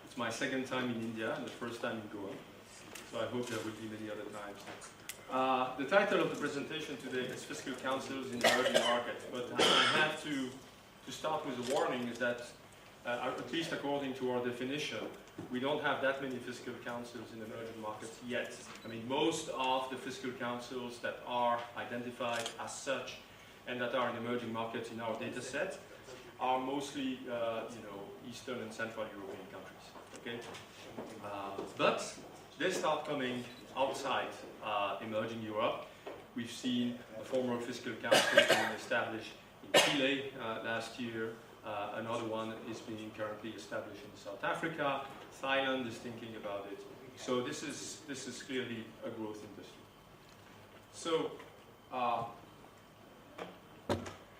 It's my second time in India and the first time in Goa, so I hope there will be many other times. The title of the presentation today is Fiscal Councils in Emerging Markets, but I have to start with a warning is that, at least according to our definition, we don't have that many fiscal councils in emerging markets yet. I mean, most of the fiscal councils that are identified as such and that are in emerging markets in our data set are mostly, Eastern and Central European countries. Okay, but they start coming outside emerging Europe. We've seen a former fiscal council being established in Chile last year. Another one is being currently established in South Africa. Thailand is thinking about it. So this is clearly a growth industry. So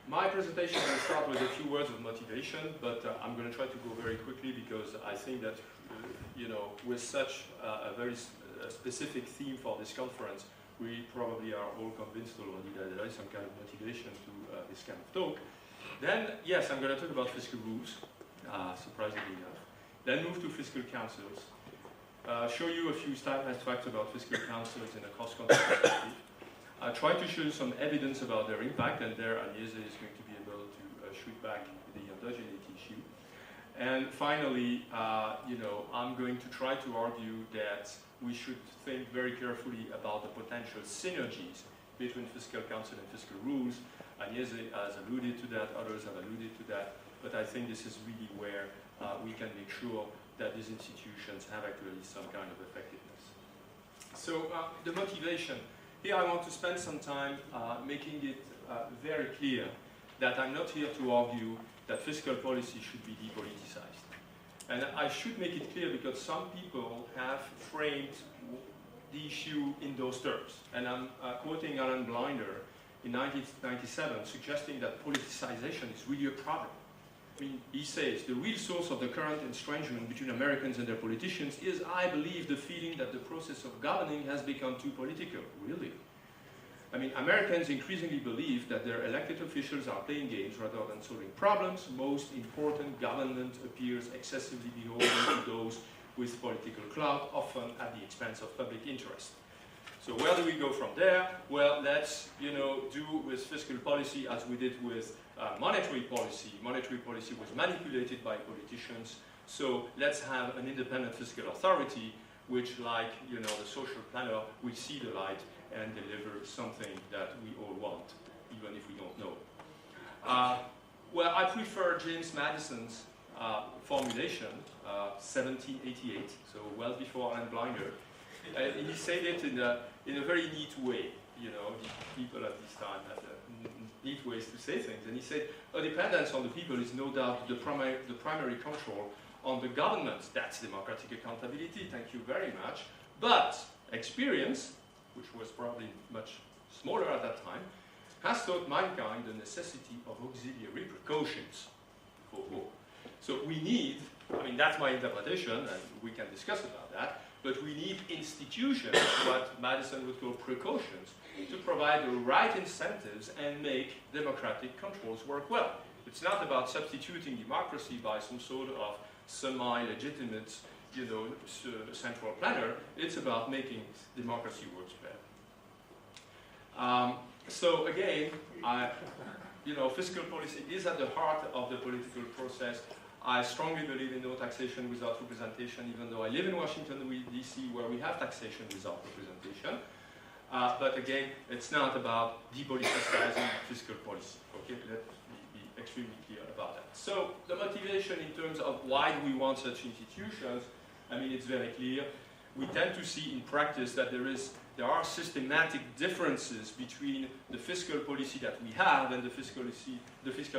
my presentation will start with a few words of motivation, but I'm going to try to go very quickly because I think that with such a very specific theme for this conference, we probably are all convinced already that there is some kind of motivation to this kind of talk. Then, yes, I'm going to talk about fiscal rules, surprisingly enough. Then move to fiscal councils. Show you a few stat facts about fiscal councils in a cost-control perspective. Try to show some evidence about their impact, and there Agnese is going to be able to shoot back the endogeneity issue. And finally, I'm going to try to argue that we should think very carefully about the potential synergies between fiscal council and fiscal rules. Agnese has alluded to that, others have alluded to that, but I think this is really where we can make sure that these institutions have actually some kind of effectiveness. So the motivation. Here I want to spend some time making it very clear that I'm not here to argue that fiscal policy should be depoliticized. And I should make it clear because some people have framed the issue in those terms. And I'm quoting Alan Blinder in 1997, suggesting that politicization is really a problem. I mean, he says, the real source of the current estrangement between Americans and their politicians is, I believe, the feeling that the process of governing has become too political. Really? I mean, Americans increasingly believe that their elected officials are playing games rather than solving problems. Most important, government appears excessively beholden to those with political clout, often at the expense of public interest. So where do we go from there? Well, let's do with fiscal policy as we did with monetary policy. Monetary policy was manipulated by politicians. So let's have an independent fiscal authority, which, like the social planner, will see the light and deliver something that we all want, even if we don't know. Well, I prefer James Madison's formulation, 1788, so well before Alan Blinder. He said it in a very neat way. The people at this time had neat ways to say things. And he said, a dependence on the people is no doubt the primary control on the government. That's democratic accountability, thank you very much. But experience, which was probably much smaller at that time, has taught mankind the necessity of auxiliary precautions. So we need, I mean, that's my interpretation, and we can discuss about that, but we need institutions, what Madison would call precautions, to provide the right incentives and make democratic controls work well. It's not about substituting democracy by some sort of semi-legitimate, central planner. It's about making democracy work better. So again, fiscal policy is at the heart of the political process. I strongly believe in no taxation without representation, even though I live in Washington, D.C., where we have taxation without representation. But again, it's not about depoliticizing fiscal policy. Okay, let's be extremely clear about that. So the motivation in terms of why do we want such institutions, I mean, it's very clear. We tend to see in practice that there are systematic differences between the fiscal policy that we have and the fiscal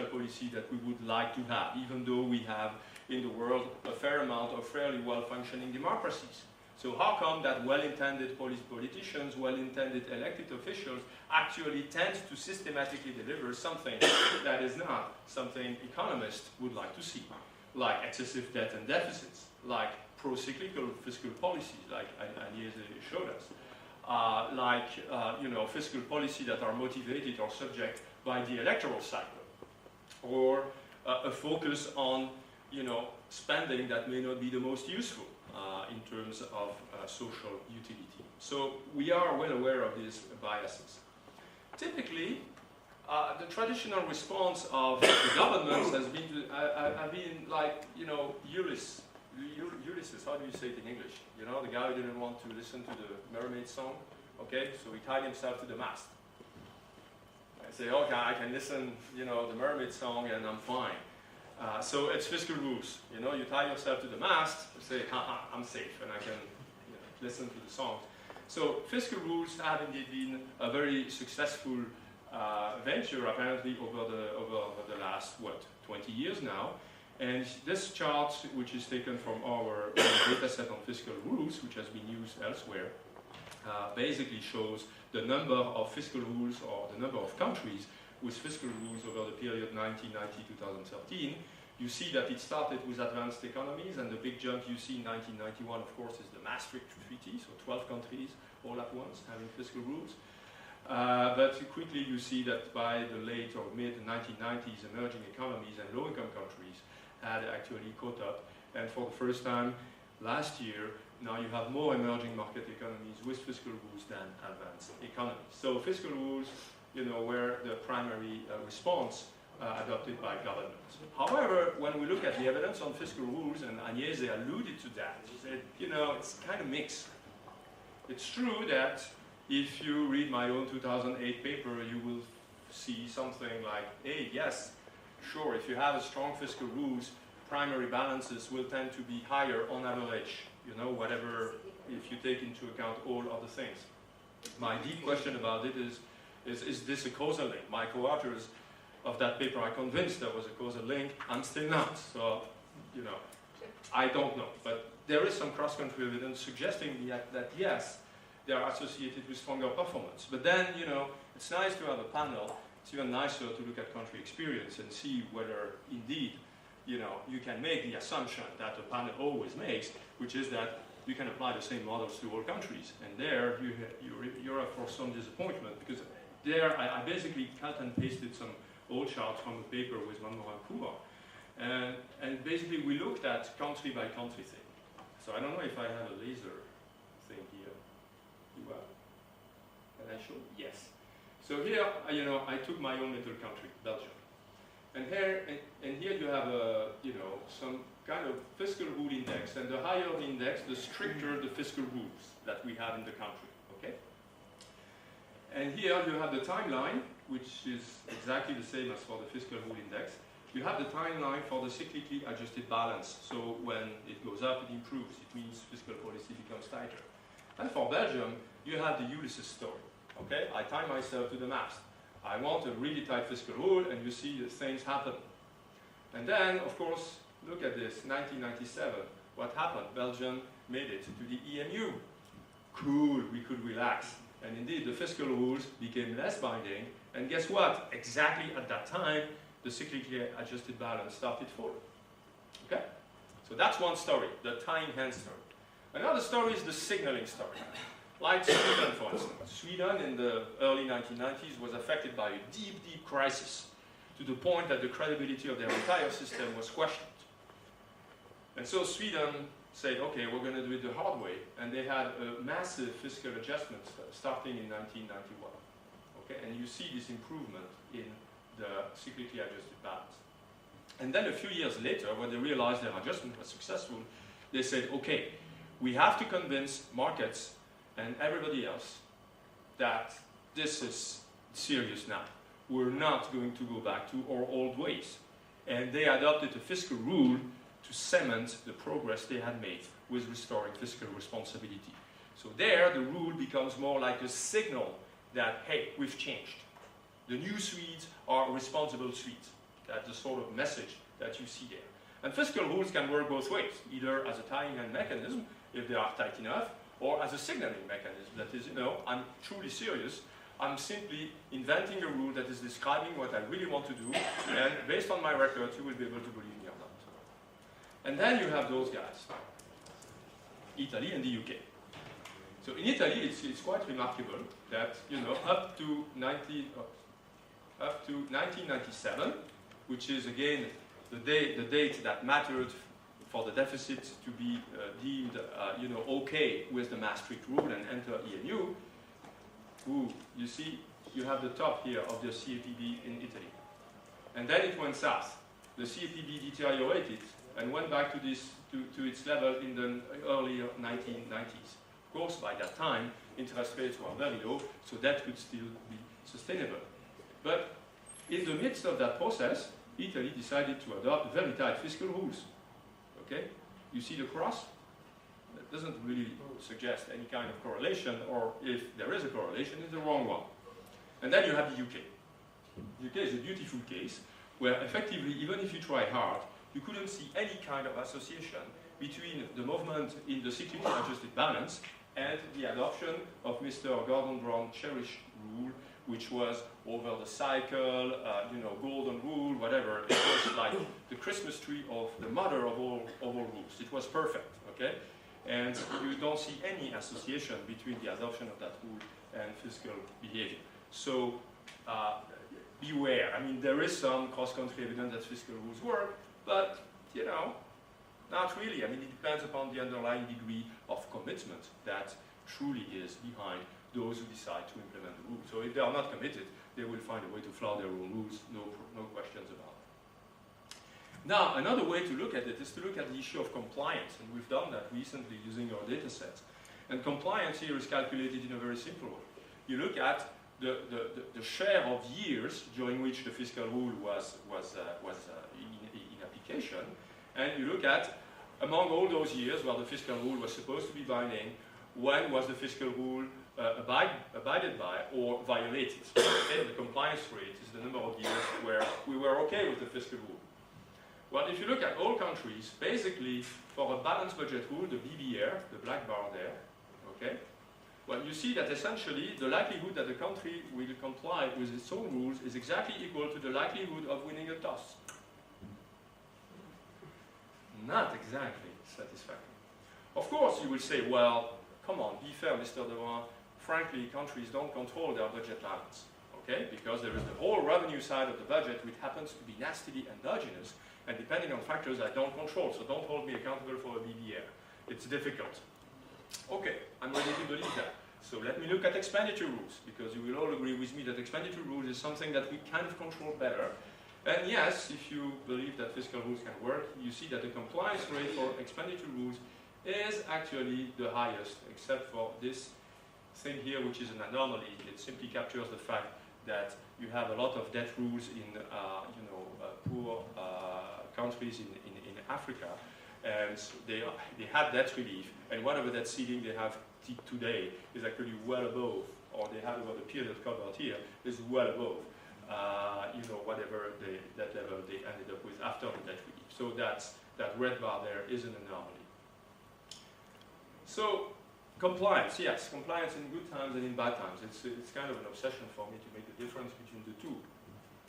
policy that we would like to have, even though we have in the world a fair amount of fairly well-functioning democracies. So how come that well-intended politicians, well-intended elected officials actually tend to systematically deliver something that is not something economists would like to see, like excessive debt and deficits, like pro-cyclical fiscal policies, like Agnese showed us. fiscal policy that are motivated or subject by the electoral cycle, or a focus on spending that may not be the most useful in terms of social utility. So we are well aware of these biases. Typically, the traditional response of the governments has been Ulysses, how do you say it in English? The guy who didn't want to listen to the mermaid song, okay? So he tied himself to the mast. I say, okay, I can listen, the mermaid song and I'm fine. So it's fiscal rules. You tie yourself to the mast, you say, haha, I'm safe, and I can listen to the songs. So fiscal rules have indeed been a very successful venture, apparently, over the last, 20 years now. And this chart, which is taken from our data set on fiscal rules, which has been used elsewhere, basically shows the number of fiscal rules, or the number of countries with fiscal rules over the period 1990-2013. You see that it started with advanced economies, and the big jump you see in 1991, of course, is the Maastricht Treaty, so 12 countries all at once having fiscal rules. But quickly you see that by the late or mid-1990s, emerging economies and low-income countries had actually caught up. And for the first time last year, now you have more emerging market economies with fiscal rules than advanced economies. So fiscal rules, were the primary response adopted by governments. However, when we look at the evidence on fiscal rules, and Agnese alluded to that, she said, it's kind of mixed. It's true that if you read my own 2008 paper, you will see something like, hey, yes, sure, if you have a strong fiscal rules, primary balances will tend to be higher on average, whatever, if you take into account all other things. My deep question about it is this a causal link? My co-authors of that paper are convinced there was a causal link. I'm still not, so, I don't know. But there is some cross-country evidence suggesting that yes, they are associated with stronger performance. But then, it's nice to have a panel. It's even nicer to look at country experience and see whether indeed, you can make the assumption that a panel always makes, which is that you can apply the same models to all countries. And there, you're up for some disappointment, because there, I basically cut and pasted some old charts from a paper with Manmohan Kumar. And basically, we looked at country by country thing. So I don't know if I have a laser thing here. You have? Can I show? Yes. So here, I took my own little country, Belgium. And here you have some kind of fiscal rule index. And the higher the index, the stricter the fiscal rules that we have in the country. Okay? And here you have the timeline, which is exactly the same as for the fiscal rule index. You have the timeline for the cyclically adjusted balance. So when it goes up, it improves. It means fiscal policy becomes tighter. And for Belgium, you have the Ulysses story. Okay, I tie myself to the mast. I want a really tight fiscal rule, and you see that things happen. And then, of course, look at this, 1997. What happened? Belgium made it to the EMU. Cool, we could relax. And indeed, the fiscal rules became less binding. And guess what? Exactly at that time, the cyclically adjusted balance started falling. Okay? So that's one story, the tying hands story. Another story is the signaling story. Like Sweden, for instance. Sweden in the early 1990s was affected by a deep, deep crisis, to the point that the credibility of their entire system was questioned. And so Sweden said, okay, we're going to do it the hard way. And they had a massive fiscal adjustment starting in 1991. Okay? And you see this improvement in the cyclically adjusted balance. And then a few years later, when they realized their adjustment was successful, they said, okay, we have to convince markets and everybody else that this is serious now. We're not going to go back to our old ways. And they adopted a fiscal rule to cement the progress they had made with restoring fiscal responsibility. So there, the rule becomes more like a signal that, hey, we've changed. The new Swedes are responsible Swedes. That's the sort of message that you see there. And fiscal rules can work both ways, either as a tying hand mechanism, if they are tight enough, or as a signaling mechanism. That is, I'm truly serious. I'm simply inventing a rule that is describing what I really want to do, and based on my record, you will be able to believe me or not. And then you have those guys, Italy and the UK. So in Italy, it's quite remarkable that, you know, up to 1997, which is again the date that mattered for the deficit to be deemed, you know, okay with the Maastricht rule and enter EMU. You see, you have the top here of the CAPB in Italy, and then it went south. The CAPB deteriorated and went back to its level in the early 1990s. Of course, by that time, interest rates were very low, so that could still be sustainable. But in the midst of that process, Italy decided to adopt very tight fiscal rules. Okay? You see the cross? That doesn't really suggest any kind of correlation, or if there is a correlation, it's the wrong one. And then you have the UK. The UK is a beautiful case where effectively, even if you try hard, you couldn't see any kind of association between the movement in the cyclically adjusted balance and the adoption of Mr. Gordon Brown's cherished rule, which was over the cycle, you know, golden rule, whatever. It was like the Christmas tree of the mother of all rules. It was perfect, okay? And you don't see any association between the adoption of that rule and fiscal behavior. So beware. I mean, there is some cross-country evidence that fiscal rules work, but, you know, not really. I mean, it depends upon the underlying degree of commitment that truly is behind those who decide to implement the rules. So if they are not committed, they will find a way to flout their own rules, no questions about it. Now, another way to look at it is to look at the issue of compliance, and we've done that recently using our data sets. And compliance here is calculated in a very simple way. You look at the share of years during which the fiscal rule was in application, and you look at, among all those years where the fiscal rule was supposed to be binding, when was the fiscal rule abided by or violated. Okay? The compliance rate is the number of years where we were okay with the fiscal rule. Well, if you look at all countries, basically for a balanced budget rule, the BBR, the black bar there, okay, well, you see that essentially the likelihood that the country will comply with its own rules is exactly equal to the likelihood of winning a toss. Not exactly satisfactory. Of course, you will say, well, come on, be fair, Mr. Debrun. Frankly, countries don't control their budget lines, okay? Because there is the whole revenue side of the budget, which happens to be nastily endogenous, and depending on factors I don't control, so don't hold me accountable for a BBR. It's difficult. Okay, I'm ready to believe that. So let me look at expenditure rules, because you will all agree with me that expenditure rules is something that we kind of control better. And yes, if you believe that fiscal rules can work, you see that the compliance rate for expenditure rules is actually the highest, except for this thing here, which is an anomaly. It simply captures the fact that you have a lot of debt rules in poor countries in Africa, and they had debt relief, and whatever that ceiling they have today is actually well above, or they had over the period covered here, is well above, whatever that level they ended up with after the debt relief. So that red bar there is an anomaly. So compliance, yes, compliance in good times and in bad times. It's kind of an obsession for me to make the difference between the two.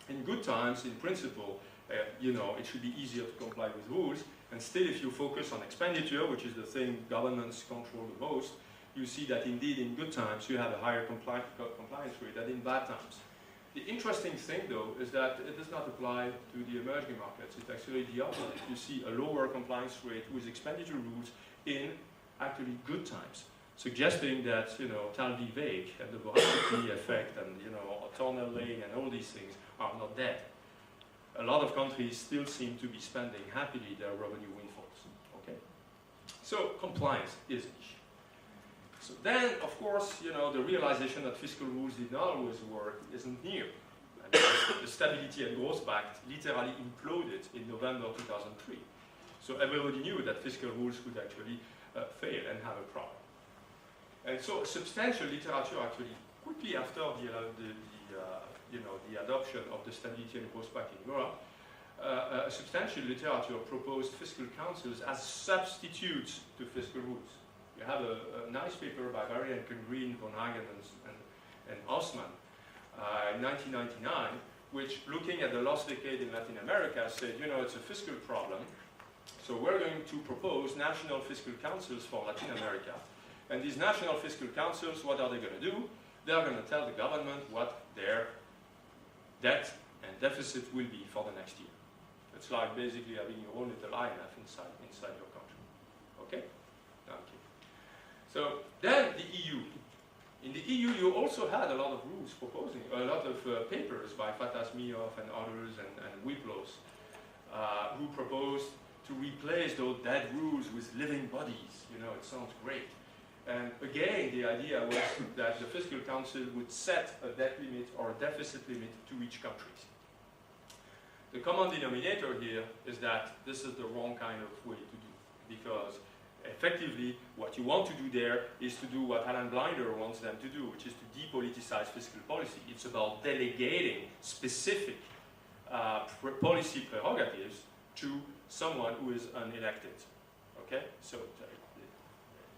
In good times, in principle, it should be easier to comply with rules, and still if you focus on expenditure, which is the thing governments control the most, you see that indeed in good times you have a higher compliance rate than in bad times. The interesting thing though is that it does not apply to the emerging markets. It's actually the opposite. You see a lower compliance rate with expenditure rules in actually good times, suggesting that, Tal die Weg and the voracity effect and, tunnel lane and all these things are not dead. A lot of countries still seem to be spending happily their revenue windfalls, okay? So compliance is an issue. So then, of course, the realization that fiscal rules did not always work isn't new. The Stability and Growth Pact literally imploded in November 2003. So everybody knew that fiscal rules could actually fail and have a problem. And so substantial literature actually, quickly after the adoption of the Stability and Growth Pact in Europe, substantial literature proposed fiscal councils as substitutes to fiscal rules. You have a nice paper by Barry and Green, Von Hagen, and Osman in 1999, which, looking at the last decade in Latin America, said, it's a fiscal problem, so we're going to propose national fiscal councils for Latin America. And these national fiscal councils, what are they going to do? They're going to tell the government what their debt and deficit will be for the next year. It's like basically having your own little IMF inside your country. Okay? Okay. So then the EU. In the EU, you also had a lot of rules proposing, a lot of papers by Fatah Smiyov and others and Wiplos who proposed to replace those dead rules with living bodies. You know, it sounds great. And again, the idea was that the Fiscal Council would set a debt limit or a deficit limit to each country. The common denominator here is that this is the wrong kind of way to do, because effectively what you want to do there is to do what Alan Blinder wants them to do, which is to depoliticize fiscal policy. It's about delegating specific policy prerogatives to someone who is unelected. Okay, so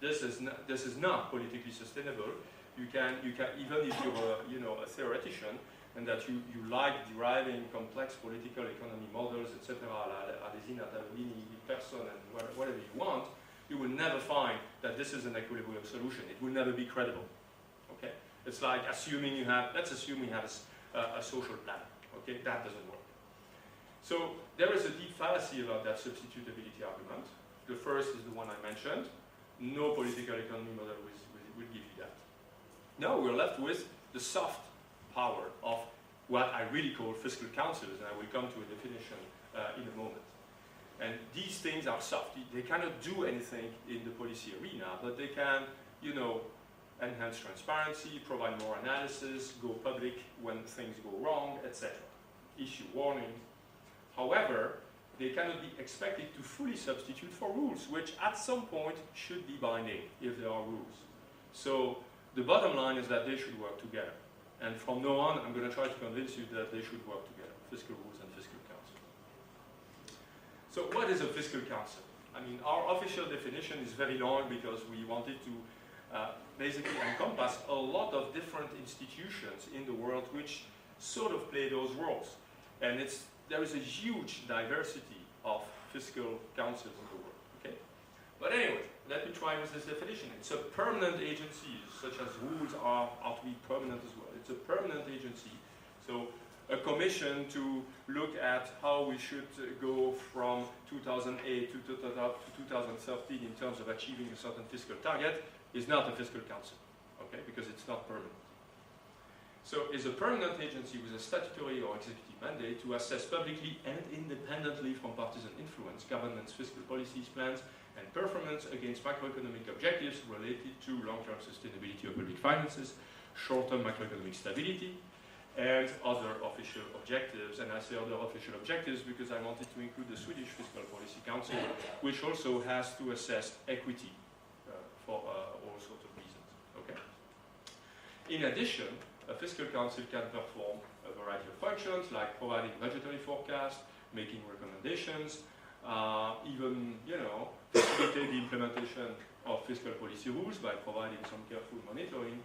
this is not politically sustainable. You can even if you're a theoretician and that you like deriving complex political economy models, etc., Alesina, Tavolini, Persson, and whatever you want, you will never find that this is an equilibrium solution. It will never be credible. Okay, it's like assuming you have. Let's assume we have a social plan. Okay, that doesn't work. So there is a deep fallacy about that substitutability argument. The first is the one I mentioned. No political economy model will give you that. Now we're left with the soft power of what I really call fiscal councils, and I will come to a definition in a moment. And these things are soft. They cannot do anything in the policy arena, but they can, enhance transparency, provide more analysis, go public when things go wrong, etc. Issue warnings. However, they cannot be expected to fully substitute for rules, which at some point should be binding if there are rules. So the bottom line is that they should work together. And from now on, I'm going to try to convince you that they should work together, fiscal rules and fiscal council. So what is a fiscal council? I mean, our official definition is very long because we wanted to basically encompass a lot of different institutions in the world which sort of play those roles. And there is a huge diversity of fiscal councils in the world. Okay? But anyway, let me try with this definition. It's a permanent agency, such as rules are to be permanent as well. It's a permanent agency. So a commission to look at how we should go from 2008 to 2013 in terms of achieving a certain fiscal target is not a fiscal council, okay? Because it's not permanent. So it's a permanent agency with a statutory or executive mandate to assess publicly and independently from partisan influence government's fiscal policies, plans, and performance against macroeconomic objectives related to long-term sustainability of public finances, short-term macroeconomic stability, and other official objectives. And I say other official objectives because I wanted to include the Swedish Fiscal Policy Council, which also has to assess equity for all sorts of reasons. Okay. In addition, a fiscal council can perform a variety of functions like providing budgetary forecasts, making recommendations, even, facilitate the implementation of fiscal policy rules by providing some careful monitoring,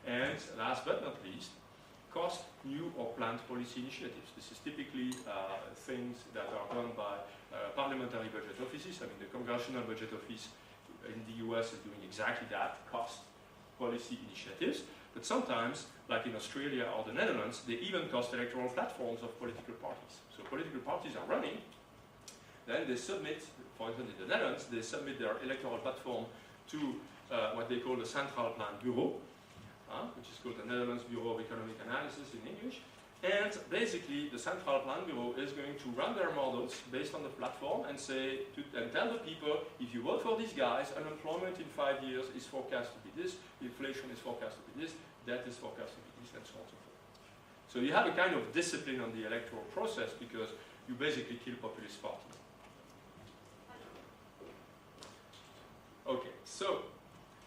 and last but not least, cost new or planned policy initiatives. This is typically things that are done by parliamentary budget offices. I mean, the Congressional Budget Office in the US is doing exactly that, cost policy initiatives. But sometimes, like in Australia or the Netherlands, they even cost electoral platforms of political parties. So political parties are running, then they submit, for instance in the Netherlands, they submit their electoral platform to what they call the Central Plan Bureau, which is called the Netherlands Bureau of Economic Analysis in English. And basically, the Central Plan Bureau is going to run their models based on the platform and and tell the people, if you vote for these guys, unemployment in 5 years is forecast to be this, inflation is forecast to be this, debt is forecast to be this, and so on and so forth. So you have a kind of discipline on the electoral process because you basically kill populist parties. Okay, so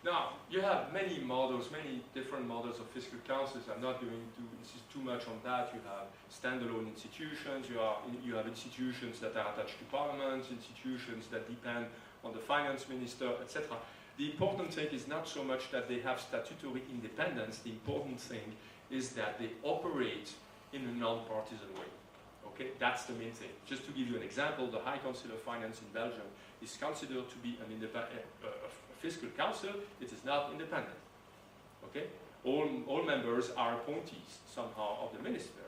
now, you have many models, many different models of fiscal councils. I'm not going to insist too much on that. You have standalone institutions, you have institutions that are attached to parliaments, institutions that depend on the finance minister, etc. The important thing is not so much that they have statutory independence. The important thing is that they operate in a non-partisan way. Okay, that's the main thing. Just to give you an example, the High Council of Finance in Belgium is considered to be a fiscal council, it is not independent. Okay? All members are appointees somehow of the minister.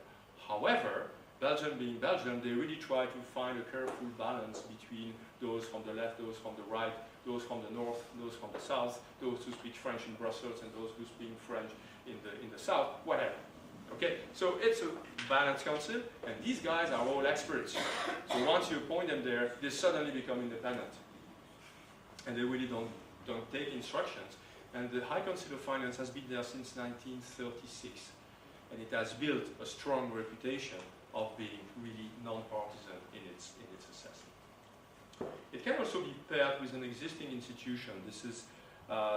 However, Belgium being Belgium, they really try to find a careful balance between those from the left, those from the right, those from the north, those from the south, those who speak French in Brussels and those who speak French in the south, whatever. Okay, so it's a balanced council, and these guys are all experts. So once you appoint them there, they suddenly become independent, and they really don't take instructions. And the High Council of Finance has been there since 1936, and it has built a strong reputation of being really non-partisan in its assessment. It can also be paired with an existing institution. This is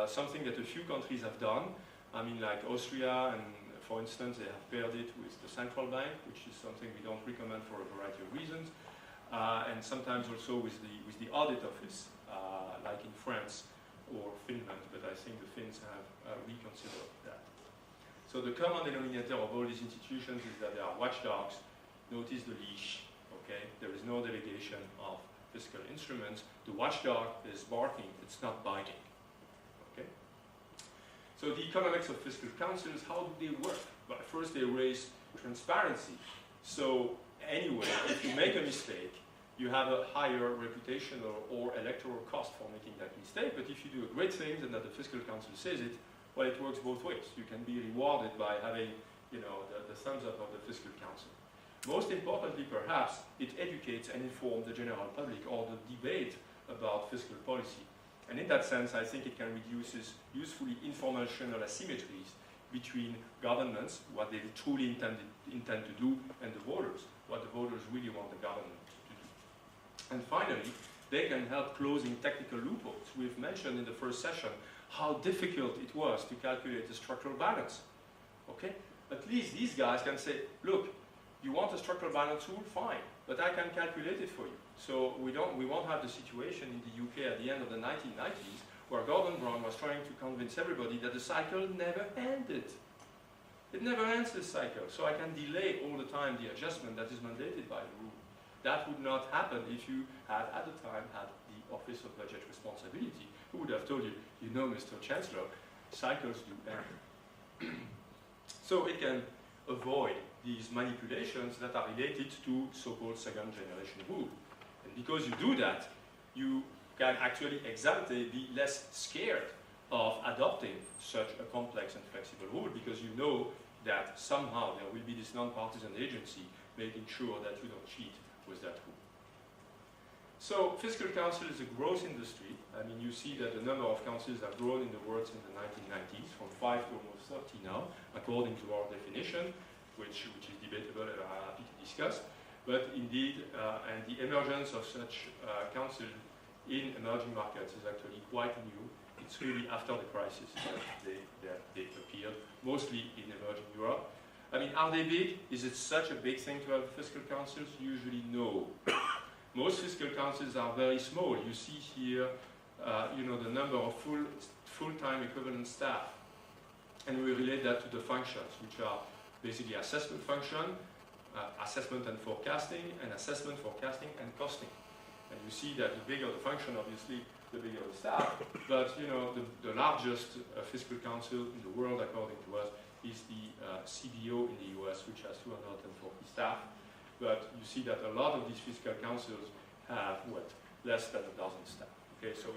something that a few countries have done. I mean, like Austria, and for instance, they have paired it with the central bank, which is something we don't recommend for a variety of reasons, and sometimes also with the audit office, like in France or Finland, but I think the Finns have reconsidered that. So the common denominator of all these institutions is that they are watchdogs. Notice the leash, okay? There is no delegation of fiscal instruments. The watchdog is barking, it's not biting, okay? So the economics of fiscal councils, how do they work? Well, first they raise transparency. So anyway, if you make a mistake, you have a higher reputational or electoral cost for making that mistake, but if you do a great thing and that the fiscal council says it, well, it works both ways. You can be rewarded by having, you know, the thumbs up of the fiscal council. Most importantly, perhaps, it educates and informs the general public or the debate about fiscal policy. And in that sense, I think it can reduce usefully informational asymmetries between governments, what they truly intend to do, and the voters, what the voters really want the government to do. And finally, they can help closing technical loopholes. We've mentioned in the first session how difficult it was to calculate the structural balance. Okay? At least these guys can say, look, you want a structural balance rule? Fine, but I can calculate it for you. So we won't have the situation in the UK at the end of the 1990s where Gordon Brown was trying to convince everybody that the cycle never ended. It never ends, this cycle, so I can delay all the time the adjustment that is mandated by the rule. That would not happen if you had, at the time, had the Office of Budget Responsibility, who would have told you, you know, Mr. Chancellor, cycles do end. So it can avoid these manipulations that are related to so-called second-generation rule. And because you do that, you can actually ex ante be less scared of adopting such a complex and flexible rule, because you know that somehow there will be this non-partisan agency making sure that you don't cheat with that rule. So fiscal council is a growth industry. I mean, you see that the number of councils have grown in the world since the 1990s, from 5 to almost 30 now, according to our definition, which is debatable and I'm happy to discuss. But indeed, and the emergence of such council in emerging markets is actually quite new. It's really after the crisis that they appeared, mostly in emerging Europe. I mean, are they big? Is it such a big thing to have fiscal councils? Usually no. Most fiscal councils are very small. You see here, you know, the number of full-time equivalent staff. And we relate that to the functions, which are basically assessment function, assessment and forecasting, and assessment, forecasting, and costing. And you see that the bigger the function, obviously, the bigger the staff. But you know, the largest fiscal council in the world, according to us, is the CBO in the US, which has 240 staff. But you see that a lot of these fiscal councils have, what, less than 1,000 staff. Okay, so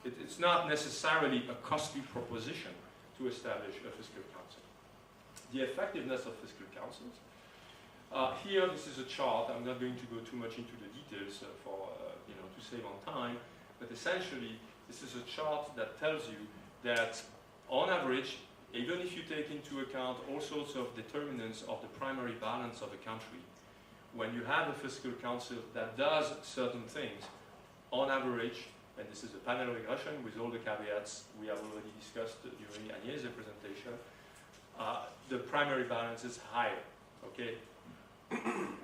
it's not necessarily a costly proposition to establish a fiscal council. The effectiveness of fiscal councils. Here, this is a chart. I'm not going to go too much into the details you know, to save on time. But essentially, this is a chart that tells you that, on average, even if you take into account all sorts of determinants of the primary balance of a country, when you have a fiscal council that does certain things, on average, and this is a panel regression with all the caveats we have already discussed during Agnès' presentation, the primary balance is higher, okay?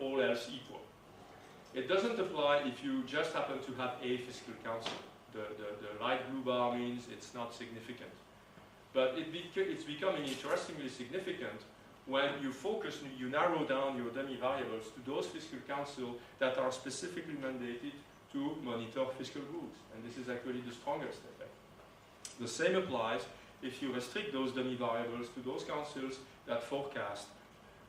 All else equal. It doesn't apply if you just happen to have a fiscal council. The light blue bar means it's not significant. But it's becoming interestingly significant when you focus, you narrow down your dummy variables to those fiscal councils that are specifically mandated to monitor fiscal rules. And this is actually the strongest effect. The same applies if you restrict those dummy variables to those councils that forecast,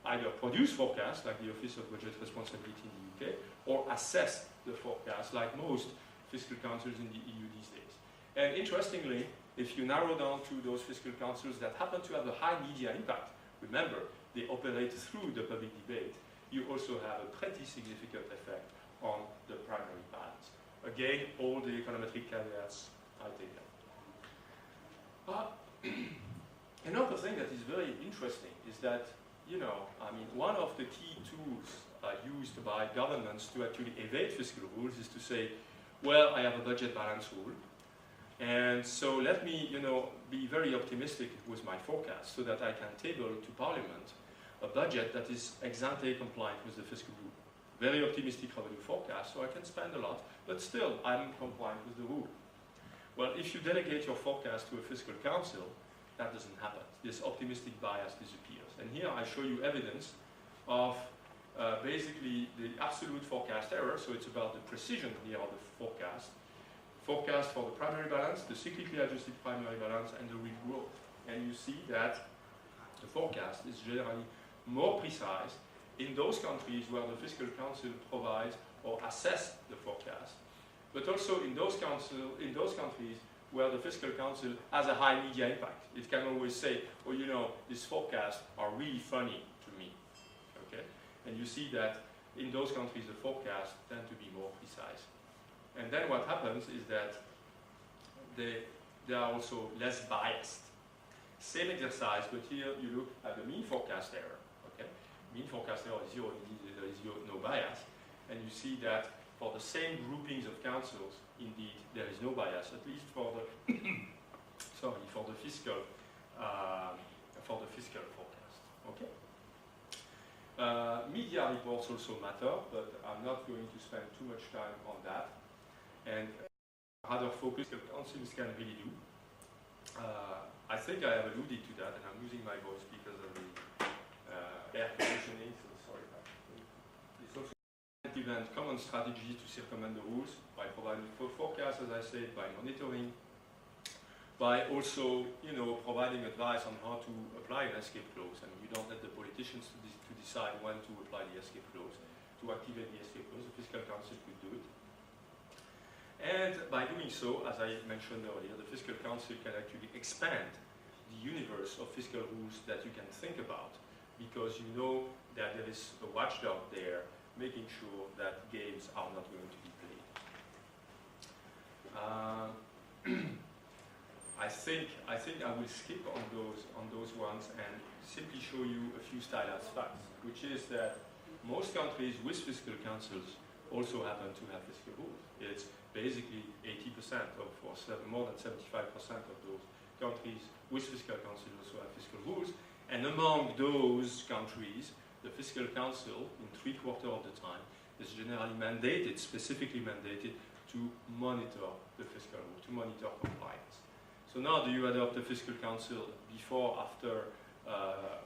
either produce forecasts, like the Office of Budget Responsibility in the UK, or assess the forecast, like most fiscal councils in the EU these days. And interestingly, if you narrow down to those fiscal councils that happen to have a high media impact, remember, they operate through the public debate, you also have a pretty significant effect on the primary balance. Again, all the econometric caveats are taken. Another thing that is very interesting is that, you know, I mean, one of the key tools used by governments to actually evade fiscal rules is to say, well, I have a budget balance rule, and so let me, you know, be very optimistic with my forecast so that I can table to Parliament a budget that is ex ante compliant with the fiscal rule. Very optimistic revenue forecast, so I can spend a lot, but still I'm compliant with the rule. Well, if you delegate your forecast to a fiscal council, that doesn't happen. This optimistic bias disappears. And here I show you evidence of basically the absolute forecast error, so it's about the precision here of the forecast. Forecast for the primary balance, the cyclically adjusted primary balance, and the real growth. And you see that the forecast is generally more precise in those countries where the fiscal council provides or assesses the forecast, but also in those countries where the fiscal council has a high media impact. It can always say, oh, you know, these forecasts are really funny to me, okay? And you see that in those countries the forecasts tend to be more precise. And then what happens is that they are also less biased. Same exercise, but here you look at the mean forecast error, okay? Mean forecast error is zero, indeed there is no bias, and you see that for the same groupings of councils, indeed, there is no bias, at least for the for the fiscal forecast. Okay. Media reports also matter, but I'm not going to spend too much time on that. And other focus that councils can really do. I think I have alluded to that, and I'm losing my voice because of the air conditioning. So sorry about that. It's also implement common strategies to circumvent the rules by providing forecasts, as I said, by monitoring, by also, you know, providing advice on how to apply an escape clause. I mean, you don't let the politicians to decide when to apply the escape clause. To activate the escape clause, the fiscal council could do it. And by doing so, as I mentioned earlier, the fiscal council can actually expand the universe of fiscal rules that you can think about, because you know that there is a watchdog there making sure that games are not going to be played. I think I will skip on those ones and simply show you a few stylized facts, which is that most countries with fiscal councils also happen to have fiscal rules. It's basically 80% or more than 75% of those countries with fiscal councils also have fiscal rules. And among those countries, the fiscal council, in 3/4 of the time, is generally mandated, specifically mandated, to monitor the fiscal rule, to monitor compliance. So now, do you adopt the fiscal council before, after,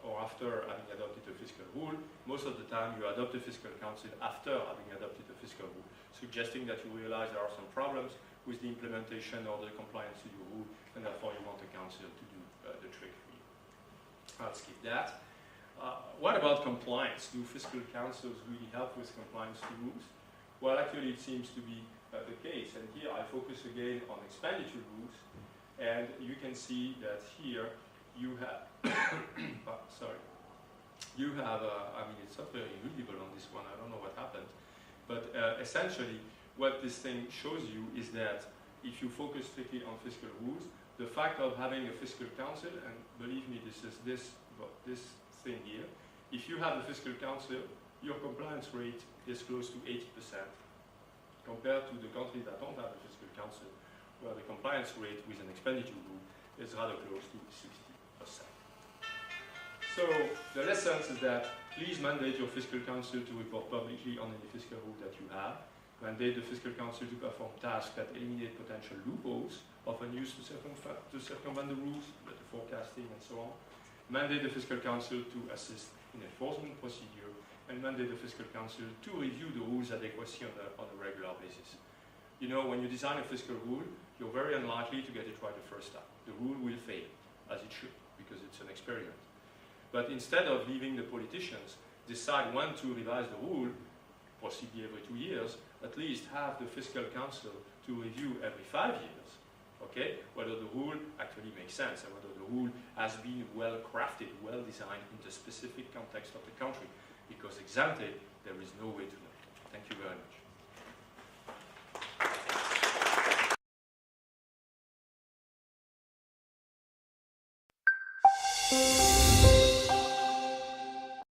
or after having adopted the fiscal rule? Most of the time, you adopt the fiscal council after having adopted the fiscal rule, suggesting that you realize there are some problems with the implementation or the compliance to your rule, and therefore you want the council to do the trick for you. I'll skip that. What about compliance? Do fiscal councils really help with compliance to rules? Well, actually, it seems to be the case. And here I focus again on expenditure rules. And you can see that here you have, you have, I mean, it's not very readable on this one. I don't know what happened. But essentially, what this thing shows you is that if you focus strictly on fiscal rules, the fact of having a fiscal council, and believe me, this is this thing here, if you have a fiscal council, your compliance rate is close to 80%, compared to the countries that don't have a fiscal council, where the compliance rate with an expenditure rule is rather close to 60%. So the lesson is that please mandate your fiscal council to report publicly on any fiscal rule that you have. Mandate the fiscal council to perform tasks that eliminate potential loopholes, often used to circumvent the rules, like the forecasting and so on. Mandate the fiscal council to assist in enforcement procedure, and mandate the fiscal council to review the rules adequacy on a regular basis. you know, when you design a fiscal rule, you're very unlikely to get it right the first time. The rule will fail, as it should, because it's an experiment. But instead of leaving the politicians decide when to revise the rule, possibly every 2 years, at least have the Fiscal Council to review every 5 years, okay, whether the rule actually makes sense and whether the rule has been well crafted, well designed in the specific context of the country. Because ex ante, there is no way to know. Thank you very much.